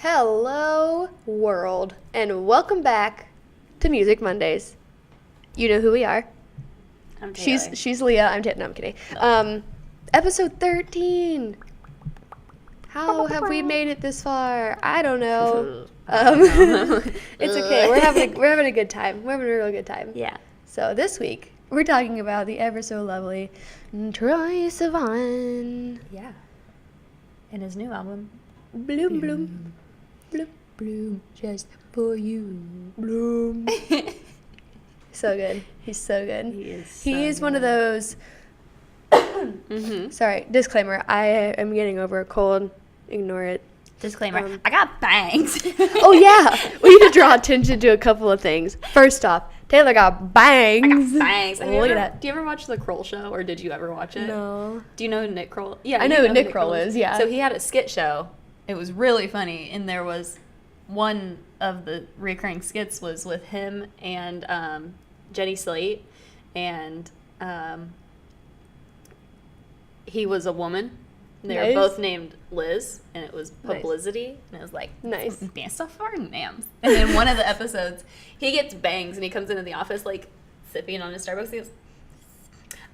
Hello, world, and welcome back to Music Mondays. You know who we are. I'm Taylor. She's Leah. I'm kidding. No. Episode 13. How have we made it this far? I don't know. It's okay. We're having a good time. We're having a real good time. Yeah. So this week we're talking about the ever so lovely Troye Sivan. Yeah. And his new album, Bloom, bloom, bloom, bloom, just for you, bloom. So good. He's so good. He is one of those. Sorry, disclaimer. I am getting over a cold. Ignore it. Disclaimer. I got bangs. Oh yeah, we need to draw attention to a couple of things. First off, Taylor got bangs. Bangs. Look at that. Do you ever watch the Kroll Show, or did you ever watch it? No. Do you know who Nick Kroll? Yeah, I know who Nick Kroll is. Yeah. So he had a skit show. It was really funny, and there was one of the recurring skits was with him and Jenny Slate, and he was a woman. They were both named Liz, and it was publicity, and it was like, nice. Dance off our names. And then one of the episodes, he gets bangs, and he comes into the office, like, sipping on his Starbucks, he goes,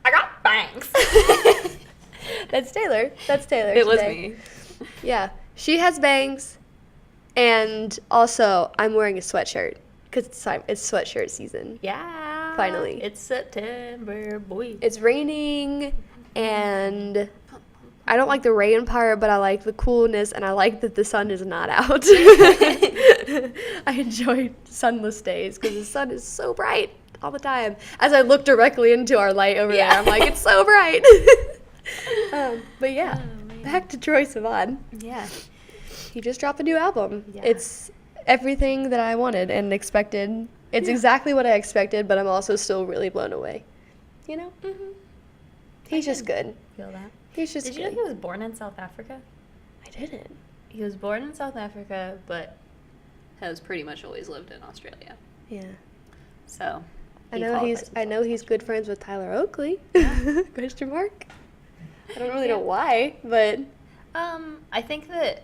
I got bangs. That's Taylor. It was me. Yeah. She has bangs, and also, I'm wearing a sweatshirt, because it's sweatshirt season. Yeah. Finally. It's September, boy. It's raining, and I don't like the rain part, but I like the coolness, and I like that the sun is not out. I enjoy sunless days because the sun is so bright all the time. As I look directly into our light over there, I'm like, it's so bright. But yeah, back to Troye Sivan. Yeah. He just dropped a new album. Yeah. It's everything that I wanted and expected. It's exactly what I expected, but I'm also still really blown away. You know? Mm-hmm. He's just good. Feel that. He's just Did good. you know he was born in South Africa? I didn't. He was born in South Africa, but has pretty much always lived in Australia. Yeah. So I know he's good friends with Tyler Oakley. Yeah. Question mark. I don't really know why, but I think that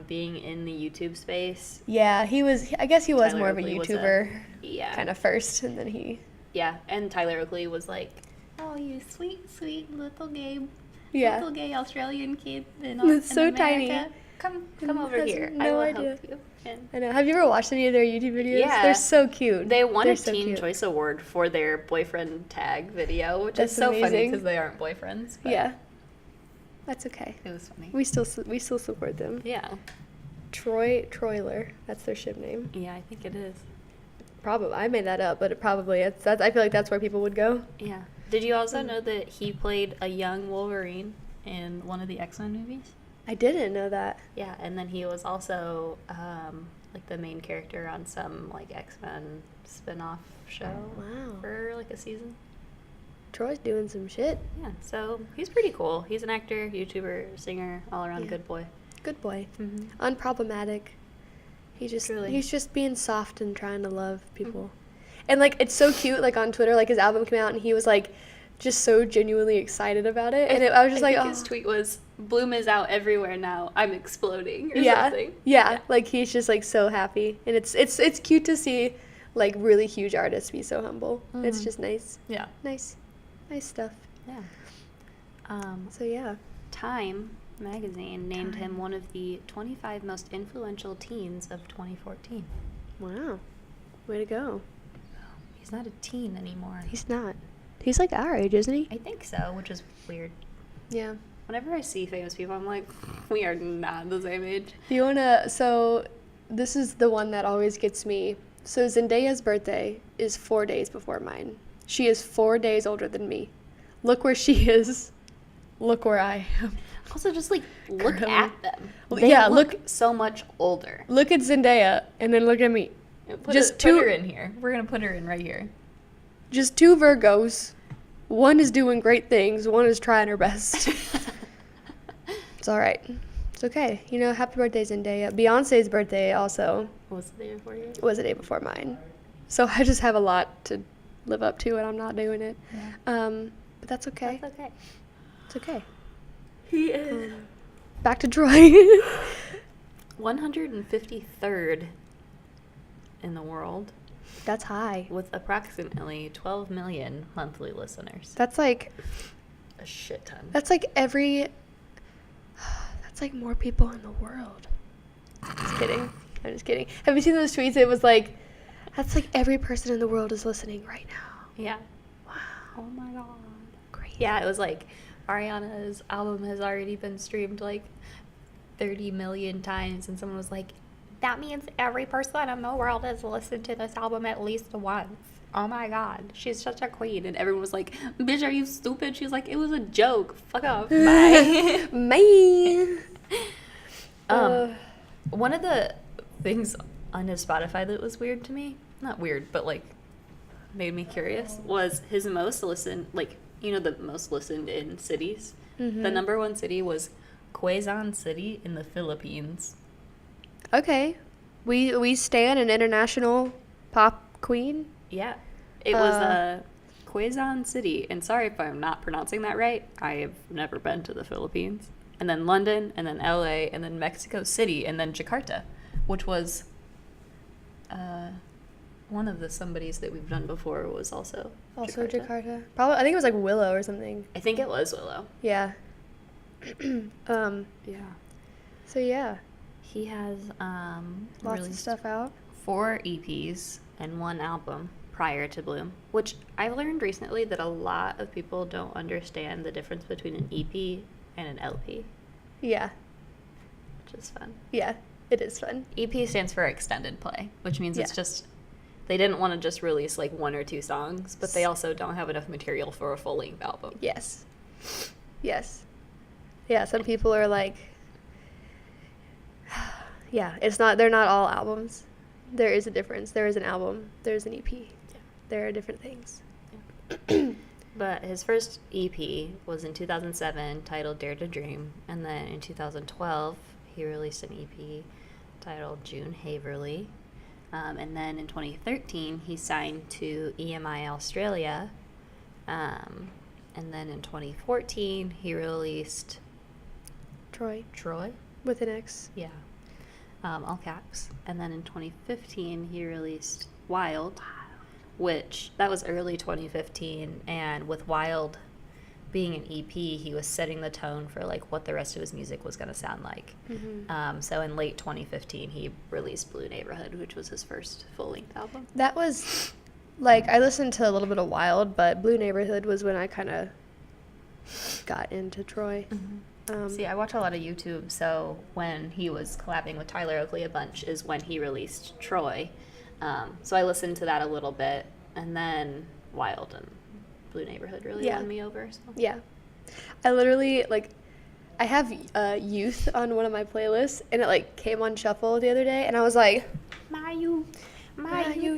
being in the YouTube space. yeah, I guess he was Tyler more of a Oakley was YouTuber yeah. kind of first, and then he. Yeah, and Tyler Oakley was like, oh, you sweet, sweet little gay, Yeah. little gay Australian kid It's so America. tiny. Come over Has here. no I will idea. help you. And I know. Have you ever watched any of their YouTube videos? Yeah. They're so cute. they won They're a so Teen cute. Choice Award for their boyfriend tag video, which That's is so funny amazing. because they aren't boyfriends. But Yeah. That's okay. it was funny. We still support them. Yeah. Troyler. That's their ship name. Yeah, I think it is. Probably. I made that up, but it probably is. I feel like that's where people would go. Yeah. Did you also know that he played a young Wolverine in one of the X-Men movies? I didn't know that. Yeah, and then he was also like the main character on some like X-Men spin-off show Wow. for like a season. Troy's doing some shit. Yeah, so he's pretty cool. He's an actor, YouTuber, singer, all-around good boy. Good boy. Mm-hmm. Unproblematic. He's Truly. just being soft and trying to love people. And like it's so cute, like on Twitter, like his album came out and he was like just so genuinely excited about it. And I was just I like, think oh. his tweet was, "Bloom is out everywhere now. I'm exploding," or Yeah. something. Yeah. Like he's just like so happy. And it's cute to see like really huge artists be so humble. It's just nice. Yeah. Nice stuff. Yeah. So yeah. Time magazine named him one of the 25 most influential teens of 2014. Wow. Way to go. He's not a teen anymore. He's not. He's like our age, isn't he? I think so, which is weird. Yeah. Whenever I see famous people, I'm like, we are not the same age. So this is the one that always gets me. So Zendaya's birthday is 4 days before mine. She is 4 days older than me. Look where she is. Look where I am. Also, just like look Girly. at them. Yeah, look so much older. Look at Zendaya and then look at me. Put Just her in here. We're gonna put her in right here. Just two Virgos. One is doing great things. One is trying her best. It's all right. It's okay. You know, happy birthday, Zendaya. Beyonce's birthday also What's the day before you? was a day before mine. So I just have a lot to live up to, and I'm not doing it. Yeah. But that's okay. That's okay. It's okay. He is. Back to Troye. 153rd in the world That's high. with approximately 12 million monthly listeners. That's like A shit ton. that's like more people in the world. Just kidding. I'm just kidding. Have you seen those tweets? It was like, that's like every person in the world is listening right now. Yeah. Wow. Oh my god. Crazy. Yeah, it was like Ariana's album has already been streamed like 30 million times, and someone was like, that means every person in the world has listened to this album at least once. Oh my god, she's such a queen. And everyone was like, bitch, are you stupid? She was like, it was a joke. Fuck off. Bye. Man. One of the things on his Spotify that was weird to me, not weird, but like made me curious, was his most listened, like, you know, the most listened in cities. Mm-hmm. The number one city was Quezon City in the Philippines. Okay. We stand an international pop queen. Yeah. It was Quezon City. And sorry if I'm not pronouncing that right. I have never been to the Philippines. And then London, and then LA, and then Mexico City, and then Jakarta, which was one of the somebodies that we've done before was also Jakarta. Probably, I think it was like Willow or something. I think it was Willow. Yeah. Yeah. So yeah, He has lots of stuff out. 4 EPs and 1 album prior to Bloom, which I've learned recently that a lot of people don't understand the difference between an EP and an LP, Yeah. which is fun. Yeah. It is fun. EP stands for extended play, which means it's Yeah. just, they didn't want to just release like 1 or 2 songs, but they also don't have enough material for a full-length album. Yes. Yes. Yeah, some people are like, yeah, they're not all albums. There is a difference. There is an album. There's an EP. Yeah. There are different things. But his first EP was in 2007, titled Dare to Dream, and then in 2012, he released an EP titled June Haverly, and then in 2013, he signed to EMI Australia, and then in 2014, he released Troye. Troye, With an X. yeah, all caps, and then in 2015, he released Wild, which that was early 2015, and with Wild being an EP, he was setting the tone for like what the rest of his music was going to sound like. Mm-hmm. So in late 2015, he released Blue Neighborhood, which was his first full-length album. That was, like, I listened to a little bit of Wild, but Blue Neighborhood was when I kind of got into Troye. See, I watch a lot of YouTube, so when he was collabing with Tyler Oakley a bunch is when he released Troye. So I listened to that a little bit, and then Wild and Blue Neighborhood really won me over. So. Yeah. I literally, like, I have Youth on one of my playlists, and it, like, came on shuffle the other day, and I was like, My youth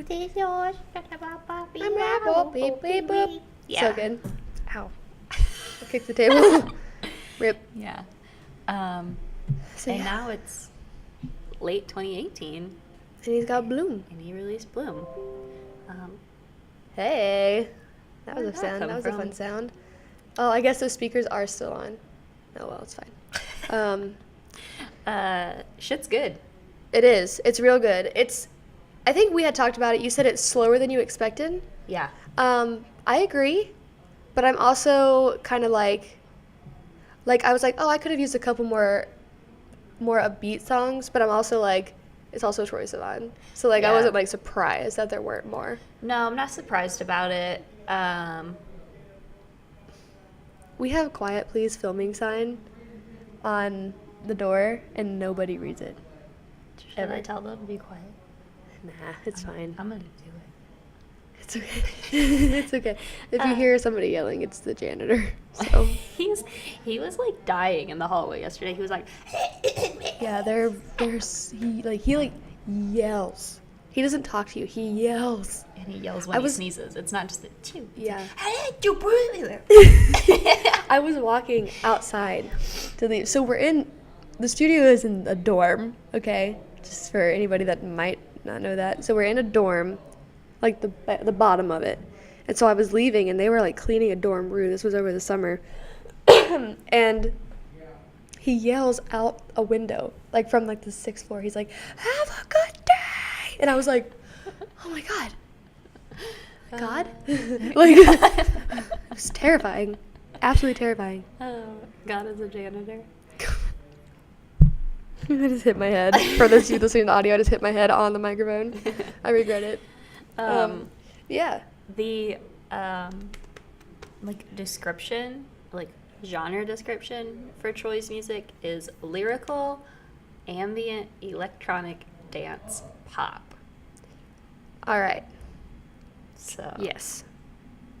is yours. beep, boop. Yeah. So good. Ow. I kicked the table. Rip. Yeah. So, And yeah. now it's late 2018, And he's got Bloom. and he released Bloom. Hey. That was Where'd a that sound. come That was a from? fun sound. Oh, I guess those speakers are still on. Oh, well, it's fine. Shit's good. It is. It's real good. I think we had talked about it. You said it's slower than you expected. Yeah. I agree, but I'm also kind of like I was like, oh, I could have used a couple more upbeat songs, but I'm also like, it's also Troye Sivan. So, like, I Yeah. wasn't, like, surprised that there weren't more. No, I'm not surprised about it. We have Quiet Please filming sign on the door, and nobody reads it. Should I tell them to be quiet? Nah, it's fine. I'm gonna do it. It's okay. It's okay. If you hear somebody yelling, it's the janitor. So, He was like dying in the hallway yesterday. He was like, yeah, he yells. He doesn't talk to you. He yells. and he yells when he sneezes. It's not just the chew. Yeah. You breathe. I was walking outside to leave. So the studio is in a dorm, okay? Just for anybody that might not know that. So we're in a dorm, like the bottom of it. And so I was leaving, and they were, like, cleaning a dorm room. This was over the summer. And he yells out a window. like from like the 6th floor. He's like, "Have a good day," and I was like, "Oh my god, God!" Like it was terrifying, absolutely terrifying. Oh, God is a janitor. I just hit my head. For those of you listening to audio, I just hit my head on the microphone. I regret it. Yeah. The like description, like genre description for Troy's music is lyrical, ambient, electronic, dance, pop. All right. So Yes.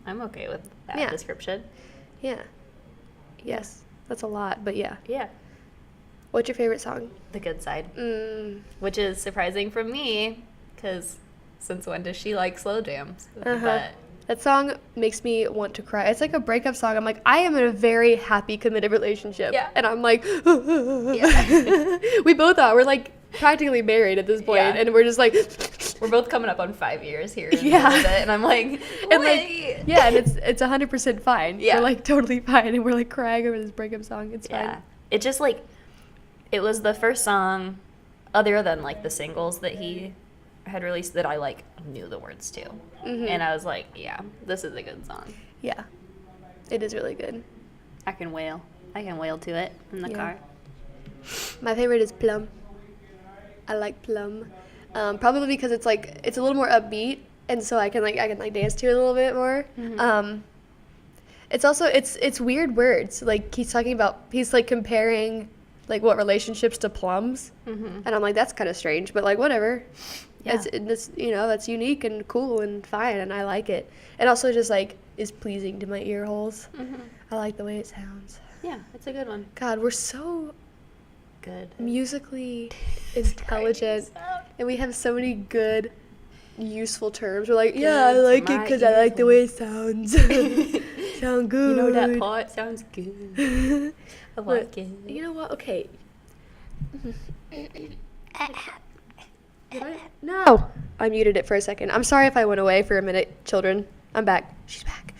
I'm okay with that Yeah. description. Yeah. Yes. That's a lot, but yeah. Yeah. What's your favorite song? The Good Side, Mm. which is surprising from me, because since when does she like slow jams? Uh-huh. That song makes me want to cry. It's like a breakup song. I'm like, I am in a very happy, committed relationship. Yeah. And I'm like, Yeah. we both are. We're like practically married at this point, Yeah. and we're just like, We're both coming up on 5 years here in Yeah. a little bit, and I'm like, and wait. like, yeah, and it's 100% fine. Yeah. We're like totally fine, and we're like crying over this breakup song. It's Yeah. fine. It just like, it was the first song, other than like the singles that he had released, that I like knew the words to. Mhm. And I was like, yeah, this is a good song. Yeah, it is really good. I can wail to it in the Yeah. car. My favorite is Plum. I like Plum, probably because it's like it's a little more upbeat, and so I can dance to it a little bit more. Mhm. It's also it's weird words. Like he's like comparing like what relationships to plums, Mhm. and I'm like, that's kind of strange, but like whatever. Yeah. It's that's unique and cool and fine, and I like it. It also just like is pleasing to my ear holes. Mhm. I like the way it sounds. Yeah, it's a good one. God, we're so Good. musically intelligent, and we have so many good, useful terms. We're like, yeah, I Good to like it my because I like the way it sounds. Sound good. You know that part sounds good. I like it. You know what? Okay. No, I muted it for a second. I'm sorry if I went away for a minute, children. I'm back. She's back.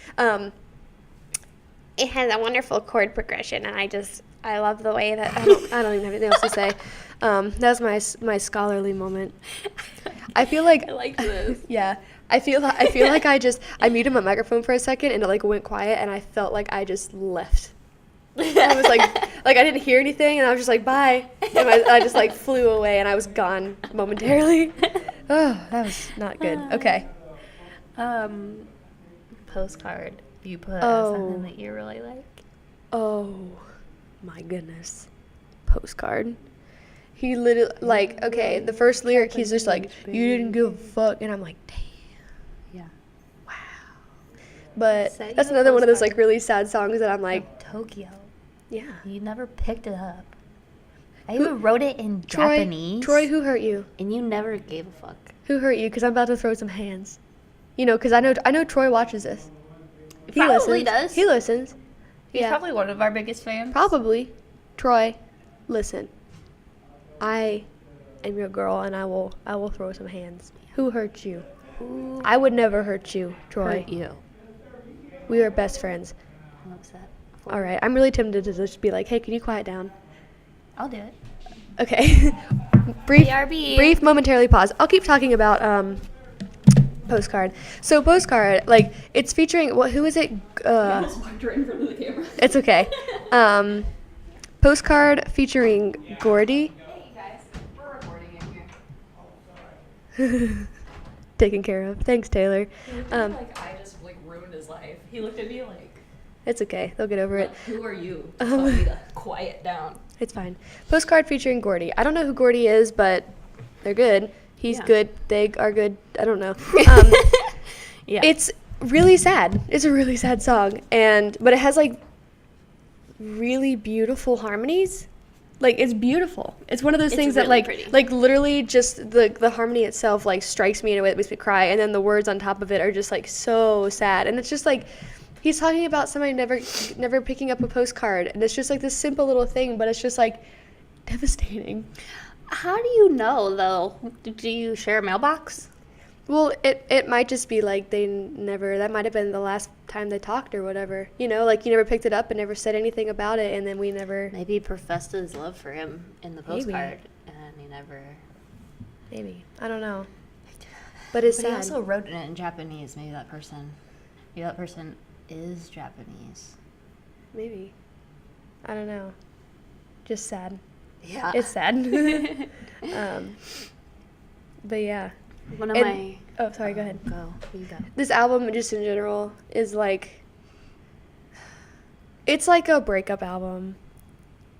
It has a wonderful chord progression, and I love the way that I don't even have anything else to say. That was my scholarly moment. I feel like I like this. yeah. I feel like I muted my microphone for a second, and it like went quiet, and I felt like I just left. I was like I didn't hear anything, and I was just like, bye, and I just like flew away, and I was gone momentarily. Oh, that was not good. Okay. Postcard. You put Oh. something that you really like. Oh my goodness. Postcard. He literally, like, okay, the first lyric, he's just like, you didn't give a fuck, and I'm like, damn. Yeah. Wow. But Sent you that's a another one of those postcard. like really sad songs that I'm like, Like Tokyo. yeah. You never picked it up. I even wrote it in Troy, Japanese. Troy, who hurt you? And you never gave a fuck. Who hurt you? Because I'm about to throw some hands. You know, because I know Troy watches this. He Probably listens. does. He listens. He's Yeah. probably one of our biggest fans. Probably. Troy, listen. I am your girl, and I will throw some hands. Who hurt you? Who I would never hurt you, Troy. hurt you? We are best friends. I'm upset. All right. I'm really tempted to just be like, hey, can you quiet down? I'll do it. Okay. BRB. Brief momentarily pause. I'll keep talking about Postcard. So Postcard, like, it's featuring who is it? Walked right in front of the camera. It's okay. Postcard featuring Gordy. Hey guys, we're recording in here. Taken care of. Thanks, Taylor. Like I just like ruined his life. He looked at me like, It's okay. They'll get over it. "Who are you?" To tell me to quiet down. It's fine. Postcard featuring Gordy. I don't know who Gordy is, but they're good. He's Yeah. good. They are good. I don't know. Yeah. It's really sad. It's a really sad song, but it has like really beautiful harmonies. Like, it's beautiful. It's one of those It's things that really like pretty. like literally just the harmony itself like strikes me in a way that makes me cry, and then the words on top of it are just like so sad. And it's just like he's talking about somebody never picking up a postcard, and it's just like this simple little thing, but it's just like devastating. How do you know, though? Do you share a mailbox? Well, it might just be like that might have been the last time they talked or whatever. You know, like you never picked it up and never said anything about it, and then we never. Maybe he professed his love for him in the Maybe. postcard, and he never. Maybe. I don't know. But it's But he sad. also wrote it in Japanese. Maybe that person is Japanese. Maybe. I don't know. Just sad. Yeah. It's sad. But yeah. One of And- my. Oh, sorry, go ahead. Go. You go. This album, just in general, is like. It's like a breakup album.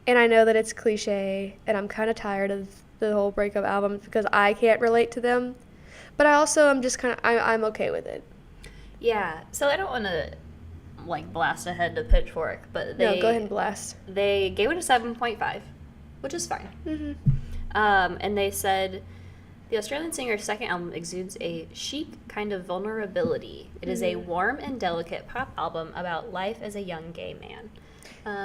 And I know that it's cliche, and I'm kind of tired of the whole breakup albums because I can't relate to them. But I also am just kind of. I'm okay with it. Yeah. So I don't want to like blast ahead to Pitchfork, but they No, go ahead and blast. they gave it a 7.5, which is fine. Mm-hmm. And they said the Australian singer's second album exudes a chic kind of vulnerability. It is a warm and delicate pop album about life as a young gay man.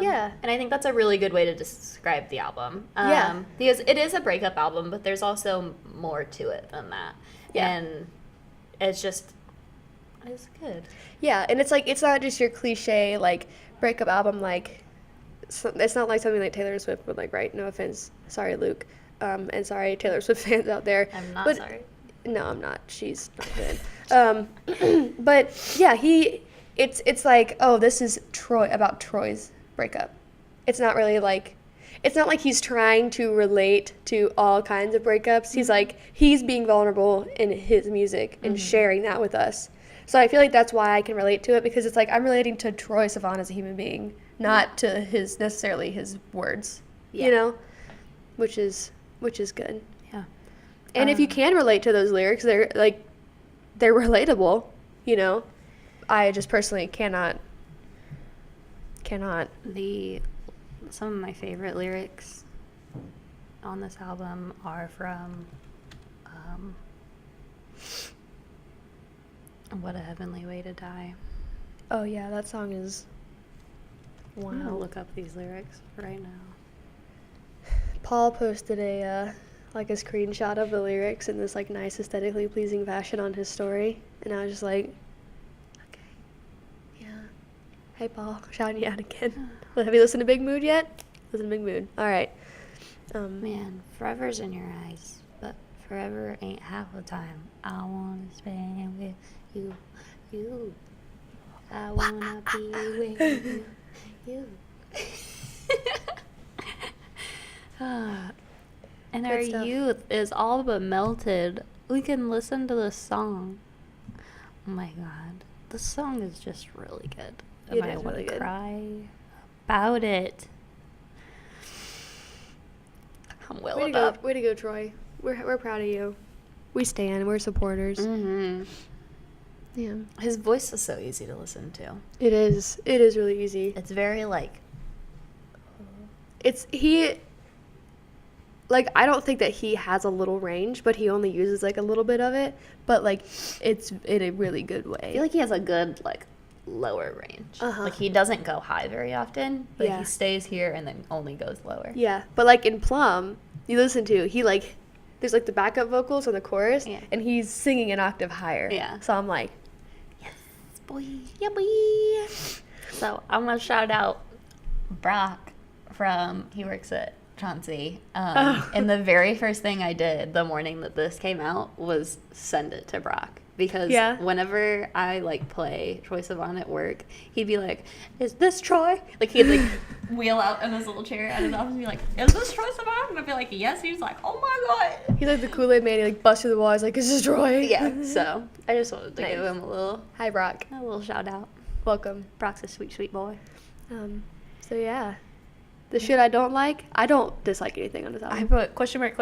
Yeah. And I think that's a really good way to describe the album. Yeah. Because it is a breakup album, but there's also more to it than that. Yeah. And it's good. Yeah, and it's like it's not just your cliche like breakup album like it's not like something like Taylor Swift would like write. No offense, sorry Luke, and sorry Taylor Swift fans out there. I'm not but, sorry. No, I'm not. She's not good. But yeah, it's like this is about Troy's breakup. It's not really like. It's not like he's trying to relate to all kinds of breakups. He's like, he's being vulnerable in his music and sharing that with us. So I feel like that's why I can relate to it, because it's like I'm relating to Troye Sivan as a human being, not to necessarily his words, you know, which is good. Yeah. And if you can relate to those lyrics, they're relatable, you know. I just personally cannot. Some of my favorite lyrics on this album are from What a Heavenly Way to Die. Oh yeah, that song is. Wow. I'm gonna look up these lyrics right now. Paul posted a screenshot of the lyrics in this like nice aesthetically pleasing fashion on his story, and I was just like, okay, yeah. Hey Paul, shouting you out again. Well, have you listened to Big Mood yet? Listen to Big Mood. All right. Man, forever's in your eyes, but forever ain't half the time. I wanna spend with you. I wanna be with you. And our Good stuff. youth is all but melted. We can listen to this song. Oh my god, this song is just really good. It I is want really to good. cry about it. I'm welling up. Way to go, Troy. We're proud of you. We stand. We're supporters. Mm-hmm. Yeah. His voice is so easy to listen to. It is. It is really easy. It's very like. I don't think that he has a little range, but he only uses like a little bit of it. But like, it's in a really good way. I feel like he has a good like lower range. Uh-huh. Like he doesn't go high very often, but Yeah. he stays here and then only goes lower. Yeah, but like in Plum, you listen to there's like the backup vocals on the chorus, Yeah. and he's singing an octave higher. Yeah. So I'm like, Yes, boy. Yeah, boy. So I'm gonna shout out Brock he works at Chauncey. And the very first thing I did the morning that this came out was send it to Brock. Because whenever I like play Troye Sivan at work, he'd be like, "Is this Troy?" Like he'd like wheel out in his little chair at his office and be like, "Is this Troye Sivan?" And I'd be like, "Yes." He's like, "Oh my god." he's like the Kool-Aid man. He like busts through the wall. He's like, "Is this Troy?" Yeah. So I just wanted to Nice. give him Hi, Brock. a little shout out. Welcome. Brock's a sweet, sweet boy. So yeah, the shit I don't like. I don't dislike anything on this album. I put question mark,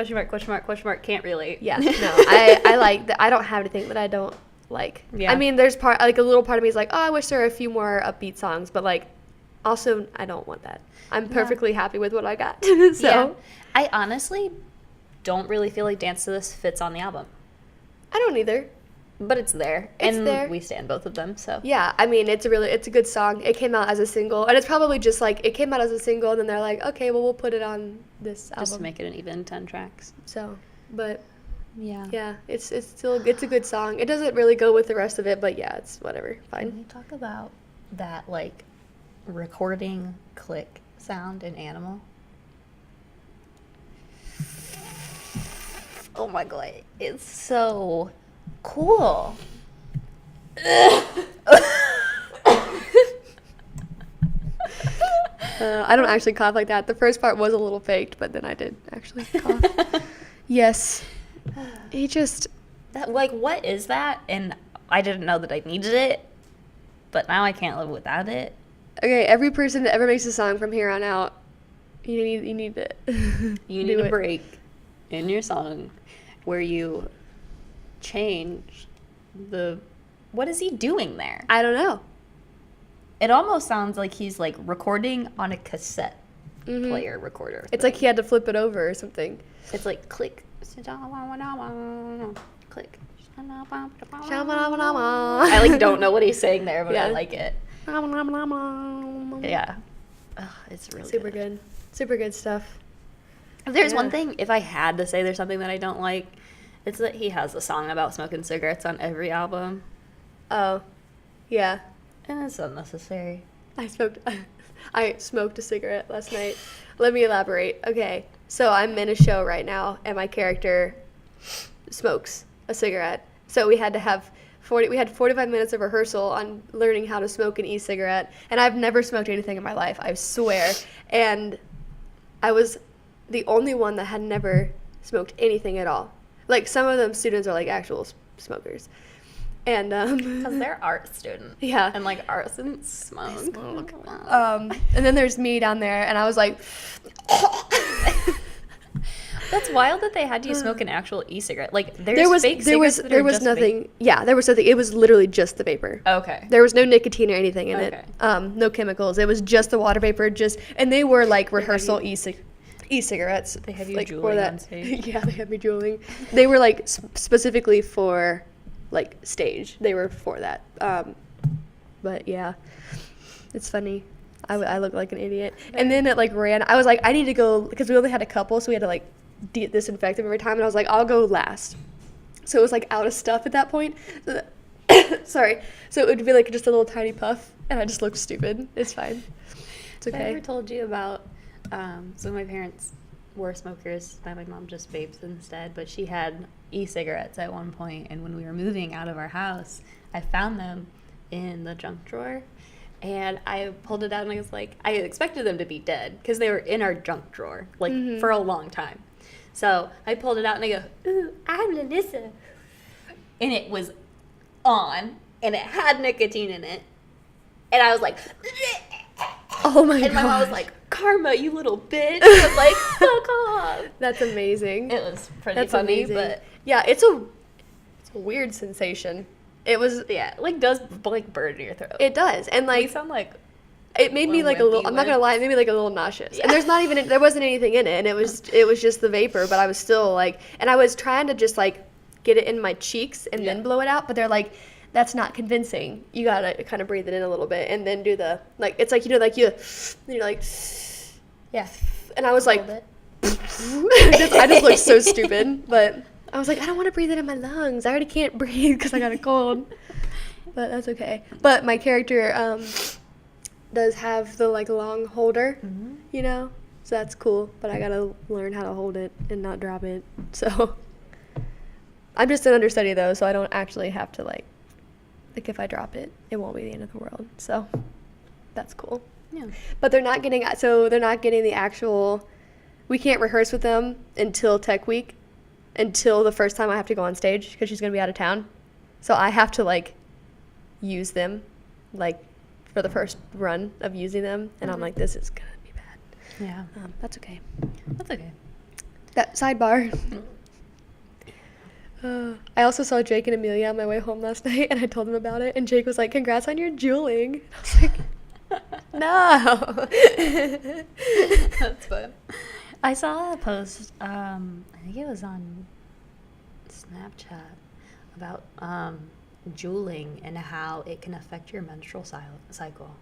can't relate. Yeah, no, I like that. I don't have anything that I don't like. Yeah. I mean, there's a little part of me is like, oh, I wish there were a few more upbeat songs, but like, also, I don't want that. I'm perfectly happy with what I got. So, Yeah. I honestly don't really feel like Dance to This fits on the album, I don't either. but it's there. It's and there. we stand both of them, so. Yeah, I mean, it's a good song. It came out as a single, and it's probably just like, it came out as a single, and then they're like, okay, well, we'll put it on this album. Just to make it an even 10 tracks. So, but Yeah. Yeah, it's it's a good song. It doesn't really go with the rest of it, but yeah, it's whatever, Can fine. you talk about that, like, recording click sound in Animal? Oh my god, it's so cool. I don't actually cough like that. The first part was a little faked, but then I did actually cough. Yes, he just That, like, what is that? And I didn't know that I needed it, but now I can't live without it. okay. Every person that ever makes a song from here on out, you need it. You need a break in your song where you change the. What is he doing there? I don't know. It almost sounds like he's like recording on a cassette Mhm. player recorder. It's like he had to flip it over or something. It's like click, click. I I like don't know what he's saying there, but I Yeah. like it. Yeah, ugh, it's really Super good. Super good stuff. If there's Yeah. one thing, if I had to say there's something that I don't like, it's that he has a song about smoking cigarettes on every album, Oh, yeah. and it's unnecessary. I smoked a cigarette last night. Let me elaborate. Okay, so I'm in a show right now, and my character smokes a cigarette. So we had 45 minutes of rehearsal on learning how to smoke an e-cigarette, and I've never smoked anything in my life, I swear. And I was the only one that had never smoked anything at all. Like, some of them students are like actual smokers. And Because they're art students. yeah. And like art students smoke. And then there's me down there, and I was like, That's wild that they had you smoke an actual e-cigarette. Like there's there was fake there was cigarettes that there are was just nothing. Yeah, there was nothing. It was literally just the vapor. vape. Okay. There was no nicotine or anything in Okay. it. No chemicals. It was just the water vapor. And they were like rehearsal e-cigarettes. They have you like, for juuling that. on stage? Yeah, they had me juuling. They were like specifically for like stage. They were for that. But yeah, it's funny. I look like an idiot. And then it like ran. I was like, I need to go because we only had a couple, so we had to like disinfect them every time. And I was like, I'll go last. So it was like out of stuff at that point. Sorry. So it would be like just a little tiny puff, and I just looked stupid. It's fine. It's Have I okay. ever told you about, so my parents were smokers, and my mom just vapes instead, but she had e-cigarettes at one point, and when we were moving out of our house, I found them in the junk drawer, and I pulled it out, and I was like, I expected them to be dead, because they were in our junk drawer, like, for a long time. So I pulled it out, and I go, ooh, I'm Lanissa. And it was on, and it had nicotine in it, and I was like, Oh my and my mom was god. like, Karma, you little bitch. I was like, fuck off. That's amazing. It was pretty That's funny, amazing. but Yeah, it's a weird sensation. It was. yeah, it like does like burn in your throat. It does, and We like sound like it made me little like a little. wimpy I'm not gonna lie, it made me like a little nauseous. Yeah. And there wasn't anything in it, and it was just the vapor. But I was still like, and I was trying to just like get it in my cheeks and then blow it out. But they're like, that's not convincing. You gotta kind of breathe it in a little bit and then do the like. It's like like you're like, yeah. and I was like, Hold it. I just looked so stupid. But I was like, I don't want to breathe it in my lungs. I already can't breathe because I got a cold. But that's okay. But my character does have the like long holder, you know, so that's cool. But I gotta learn how to hold it and not drop it. So I'm just an understudy though, so I don't actually have to like if I drop it, it won't be the end of the world. So that's cool. Yeah. But they're not getting the actual. We can't rehearse with them until Tech Week, until the first time I have to go on stage because she's gonna be out of town. So I have to like use them, like for the first run of using them, and I'm like, this is gonna be bad. Yeah. That's okay. That's okay. That sidebar. I also saw Jake and Amelia on my way home last night, and I told them about it, and Jake was like, "Congrats on your juuling." I was like, "No." That's fun. I saw a post, I think it was on Snapchat, about juuling and how it can affect your menstrual cycle.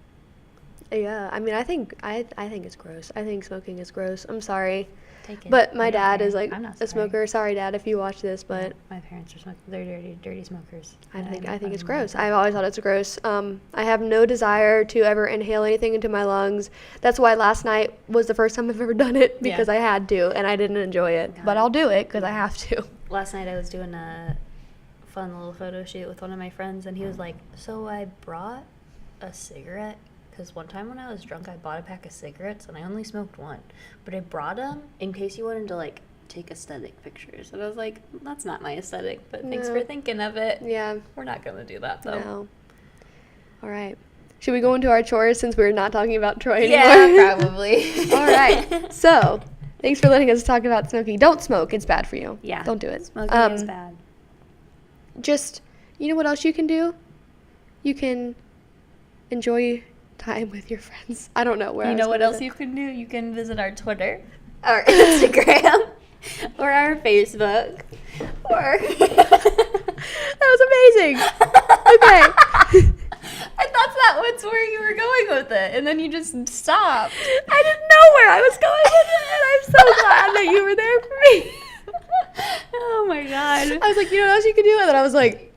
Yeah, I mean, I think it's gross. I think smoking is gross. I'm sorry. Take it. But my We don't dad care. is like I'm not a sorry. smoker. Sorry, Dad, if you watch this, but My parents are smoking. They're dirty smokers. I think it's fucking gross. like it. I've always thought it's gross. I have no desire to ever inhale anything into my lungs. That's why last night was the first time I've ever done it because Yeah. I had to and I didn't enjoy it. God. But I'll do it because I have to. Last night I was doing a fun little photo shoot with one of my friends, and he was like, "So I brought a cigarette." Because one time when I was drunk, I bought a pack of cigarettes, and I only smoked one. But I brought them in case you wanted to, like, take aesthetic pictures. And I was like, that's not my aesthetic, but thanks No. for thinking of it. Yeah. We're not going to do that, though. No. All right. Should we go into our chores since we're not talking about Troy anymore? Yeah, probably. All right. So, thanks for letting us talk about smoking. Don't smoke. It's bad for you. Yeah. Don't do it. Smoking is bad. Just, you know what else you can do? You can enjoy time with your friends. I don't know where You I know was what going else with you can do? You can visit our Twitter, our Instagram, or our Facebook, or... That was amazing. Okay. I thought that was where you were going with it, and then you just stopped. I didn't know where I was going with it, and I'm so glad that you were there for me. Oh my god. I was like, you know what else you can do? And then I was like,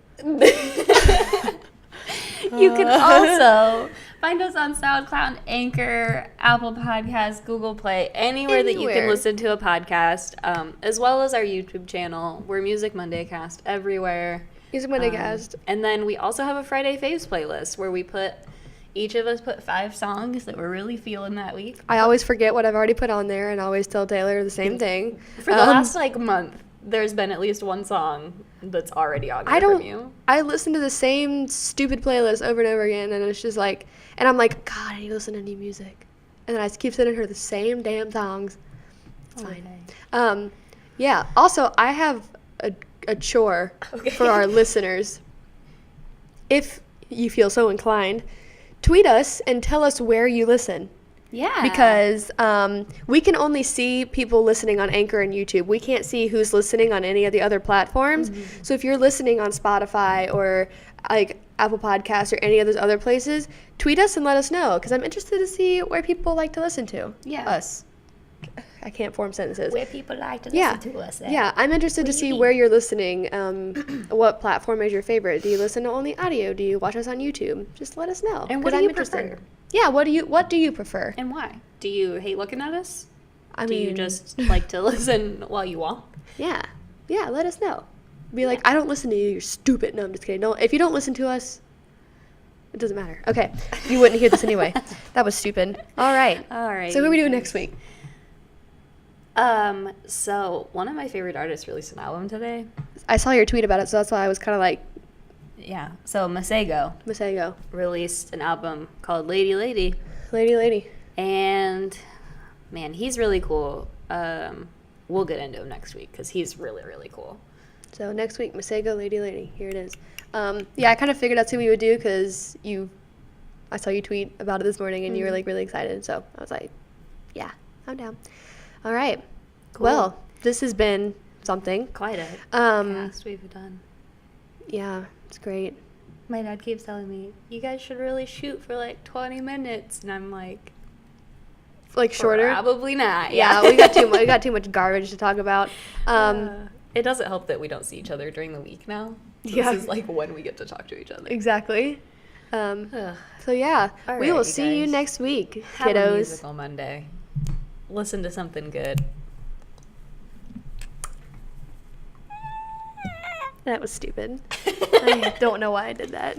You can also find us on SoundCloud, Anchor, Apple Podcasts, Google Play, anywhere that you can Anywhere. listen to a podcast, as well as our YouTube channel. We're Music Monday Cast everywhere. Music Monday Cast. And then we also have a Friday Faves playlist where each of us put 5 songs that we're really feeling that week. I always forget what I've already put on there and always tell Taylor the same thing. For the last month, there's been at least one song that's already on there from you. I listen to the same stupid playlist over and over again, and it's just like, and I'm like, God, I need to listen to new music. And then I just keep sending her the same damn songs. It's fine. Okay. Yeah. Also, I have a chore Okay. for our listeners. If you feel so inclined, tweet us and tell us where you listen. Yeah. Because we can only see people listening on Anchor and YouTube. We can't see who's listening on any of the other platforms. Mm-hmm. So if you're listening on Spotify or like Apple Podcasts or any of those other places, tweet us and let us know. Because I'm interested to see where people like to listen to. Yeah. Us. I can't form sentences. Where people like to Yeah. listen to us at. Yeah, I'm interested to see where you're listening. What platform is your favorite? Do you listen to only audio? Do you watch us on YouTube? Just let us know. And what 'cause do you I'm interested. prefer? Yeah, what do you prefer? And why? Do you hate looking at us? I Do you just like to listen while you walk? Yeah, let us know. Be like, I don't listen to you. You're stupid. No, I'm just kidding. If you don't listen to us, it doesn't matter. Okay, you wouldn't hear this anyway. That was stupid. All right. All right. So what are we doing next week? So one of my favorite artists released an album today. I saw your tweet about it, so that's why I was kind of like, Yeah. So Masego Masego, released an album called Lady Lady. lady. And man, he's really cool. We'll get into him next week because he's really, really cool. So next week, Masego, lady. Here it is. Yeah, I kind of figured that's who we would do because I saw you tweet about it this morning and you were like really excited. So I was like, yeah, I'm down. All right. Cool. Well, this has been something. Quite a Um, cast we've done. Yeah, it's great. My dad keeps telling me, you guys should really shoot for like 20 minutes. And I'm like, Like shorter. probably not. Yeah, we got too much garbage to talk about. It doesn't help that we don't see each other during the week now. So Yeah. This is like when we get to talk to each other. Exactly. Ugh. So yeah, All we right, will you see you guys. next week, Have a kiddos. musical Monday. Listen to something good. That was stupid. I don't know why I did that.